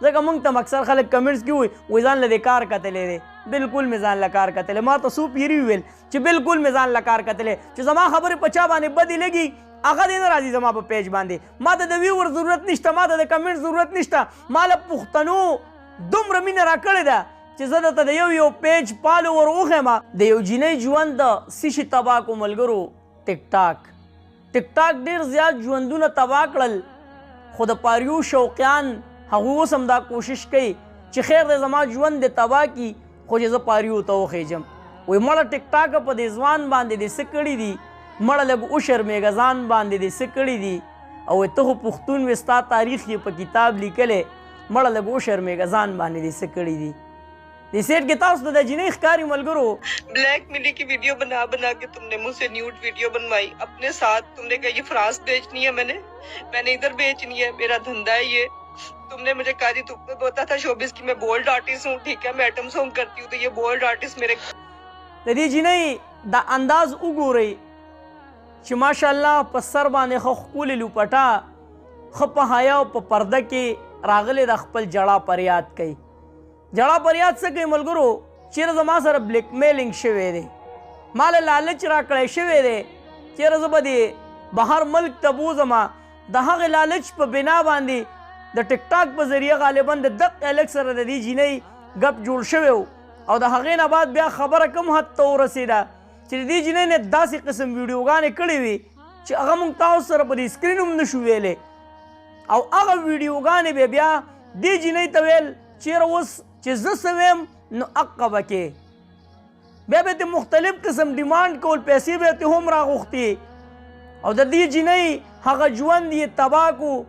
ځکه موږ ته اکثر خلک کمنټس کې وایي ځان له دې کار کتلی دی. بالکل مې ځان له کار کتلی. ما ته څو پیري وویل چې بالکل مې ځان له کار کتلی چې زما خبرې په چا باندې بدې لګي هغه دې نه راځي زما په پیج باندې. ما ته د ویور ضرورت نشته، ما ته د کمنټ ضرورت نشته. ما له پښتنو دومره مینه راکړې ده چې زه درته د یو پیج فالوور وښیم. د یو جینۍ ژوند د څه شي تباه کړو ملګرو؟ ټیک ټاک. ټیک ټاک ډېر زیات ژوندونه تباه کړل، خو د پاریو شوقیان هغوی اوس هم دا کوشش کوي چې خیر دی زما ژوند دې تباه کړي خو چې زه پاریو ته وخېږم. وایي مړه ټیک ټاکه په دې ځوان باندې دې څه کړي دي؟ مړه لږ وشرمېږه ځان باندې دې څه کړي دي؟ او ته خو پښتون وې، ستا تاریخ یې په کتاب لیکلی، مړه لږ وشرمېږه ځان باندې دې څه کړي دي؟ دې سیټ کې تاسو ته د جینۍ ښکاري ملګرو ब्लैक मिली की वीडियो बना बना के तुमने मुझसे न्यूड वीडियो बनवाई अपने साथ। तुमने कहा ये फ्रांस बेचनी है, मैंने इधर बेचनी है, मेरा धंधा है ये। तुमने मुझे कहा जी तुमने बोला था शोबिस की मैं बोल्ड आर्टिस्ट हूँ, ठीक है मैं एटम सॉन्ग करती हूँ, तो ये बोल्ड आर्टिस्ट मेरे د دې جینۍ دا انداز وګورئ چې ماشاءالله په سر باندې ښه ښکلې لوپټه ښه په حیا او په پرده کې راغلې د خپل جړا پریاد کوي. جړا پریاد څه کوي ملګرو؟ چېرې زما سره بلیک میلینګ شوی دی، ما له لالچ راکړی شوی دی، چېرې زه به دې بهر ملک ته بوځم. د هغې لالچ په بنا باندې د ټیک ټاک په ذریعه غالبا د دغه الک سره د دې جینۍ ګپ جوړ شوی و او د هغې نه بعد بیا خبره کوم حد ته ورسېده چې د دې جینۍ نه داسې قسم ویډیوګانې کړې وي چې هغه موږ تاسو سره په دې سکرین هم نشو ویلی. او هغه ویډیوګانې به بیا دې جینۍ ته ویل چېرې اوس چې زه څه ویم نو حقه به کې. بیا به یې مختلف قسم ډیمانډ کول، پیسې به یې هم راغوښتې او د دې جینۍ هغه ژوند یې تباه کړو.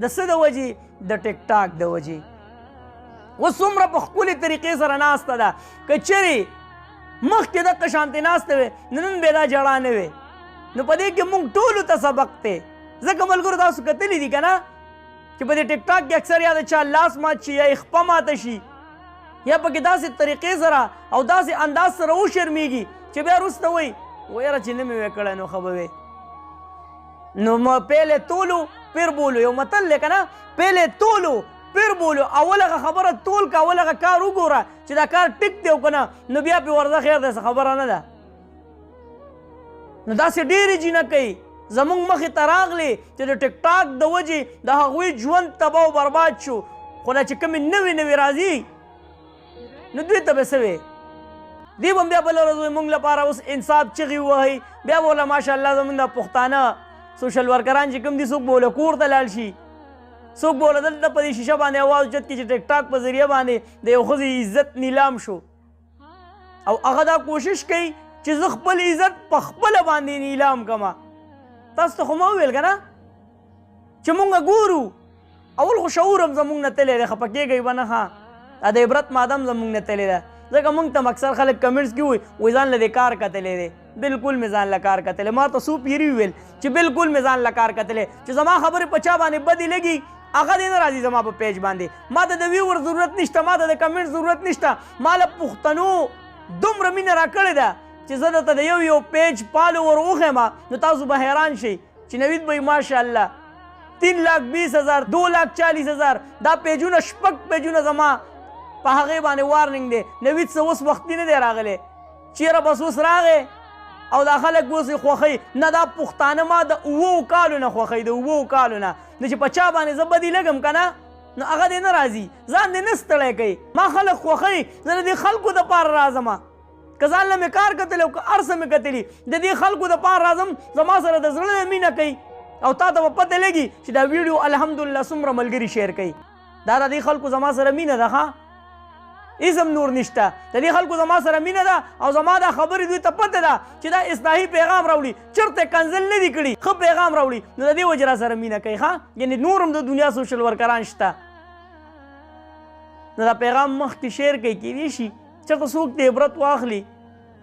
د څه د وجې؟ د ټیک ټاک د وجې. اوس څومره په ښکلې طریقې سره ناسته ده. که چېرې مخکې دغه شانتې ناسته وې نو نن به دا جړا نه وې. نو په دې کې موږ ټولو ته سبق دی. ځکه ملګرو تاسو کتلي دي که نه چې په دې ټیک ټاک کې اکثر یا د چا لاس مات شي یا یې خپه ماته شي یا پکې داسې طریقې سره او داسې انداز سره وشرمېږي چې بیا وروسته وایي ویره چې نه مې وی کړی نو ښه به وی. نو پهلے تولو پھر بولو، یو متل دی که نه، پهلے تولو پھر بولو. اول هغه خبره تول که، اول هغه کار وګوره چې دا کار ټیک دی او که نه، نو بیا پې ورځه خیر دی، څه خبره نه ده. نو داسې ډېرې جینکۍ زموږ مخې ته راغلې چې د ټیک ټاک د وجې د هغوی ژوند تباه او برباد شو. خو دا چې کومې نوې نوې راځي نو دوی ته به څه وی؟ دوی به بیا بله ورځ وایي موږ لپاره اوس انصاف چغې ووهئ. بیا به ورله ماشاءالله زموږ د پښتانه سوشل ورکران چې کوم دي څوک به ورله کور ته لاړ شي، څوک به ورله دلته په دې شیشه باندې اواز اوچت کړي چې ټیک ټاک په ذریعه باندې د یو ښځې عزت نیلام شو. او هغه دا کوشش کوي چې زه خپل عزت په خپله باندې نیلام کړمه. تاسو ته خو ما وویل که نه چې مونږ ګورو اول خو شعور هم زموږ نه تللی دی، خفه کېږئ به نه ښه، دا د عبرت ماده هم زموږ نه تللی ده. ځکه موږ ته اکثر خلک کمنټس کې وایي ځان له دې کار کتلی دی. بالکل مې ځان له کار کتلی. ما ته څو پیري وویل چې بالکل مې ځان له کار کتلی چې زما خبرې په چا باندې بدې لګي هغه دې نه راځي زما په پیج باندې. ما ته د ویور ضرورت نشته، ما ته د کمنټ ضرورت نشته. ما له پښتنو دومره مینه راکړې ده چې زه درته د یو پیج فالوور وښیم نو تاسو به حیران شئ چې نوید بھائی ماشاءالله 3,20,000 2,40,000 دا پیجونه شپږ پیجونه زما په هغې باندې وارننګ دی. نوید څه اوس وختي نه دی راغلی، چېرې بس اوس راغی او دا خلک اوس یې خوښوي. نه دا پښتانه ما د 7 کالو نه خوښوي، د 7 کالو نه. نو چې په چا باندې زه بدې لګم که نه نو هغه دې نه راځي، ځان دې نه ستړی کوي. ما خلک خوښوي، زه د دې خلکو دپاره راځم. که ځان له مې کار کتلی او که هر څه مې کتلي د دې خلکو دپاره راځم. زما سره د زړه مینه کوي او تا ته به پته لګي چې دا ویډیو الحمدلله څومره ملګري شیر کوي. دا د دې خلکو زما سره مینه ده ښه، هېڅ هم نور نشته. د دې خلکو زما سره مینه ده او زما دا خبرې دوی ته پته ده چې دا اصلاحي پیغام راوړي، چېرته کنزل نه دي کړي، ښه پیغام راوړي. نو د دې وجې را سره مینه کوي ښه. یعنې نور هم د دنیا سوشل ورکران شته، نو دا پیغام مخکې شیر کوي. کېدای شي چېرته څوک د عبرت واخلي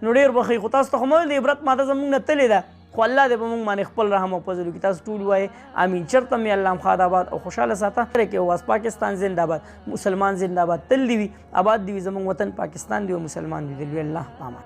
نو ډېر به ښه. خو تاسو ته خو مه د عبرت ماده زموږ نه تلې ده، خو الله دې په موږ باندې خپل رحم او فضل وکړي. تاسو ټول وایئ امین. چېرته مې الله مخاد آباد او خوشحاله ساته. کې واس پاکستان زنده باد، مسلمان زنده باد. تل دې وي آباد دې وي زموږ وطن پاکستان دې او مسلمان دې. الله پامان.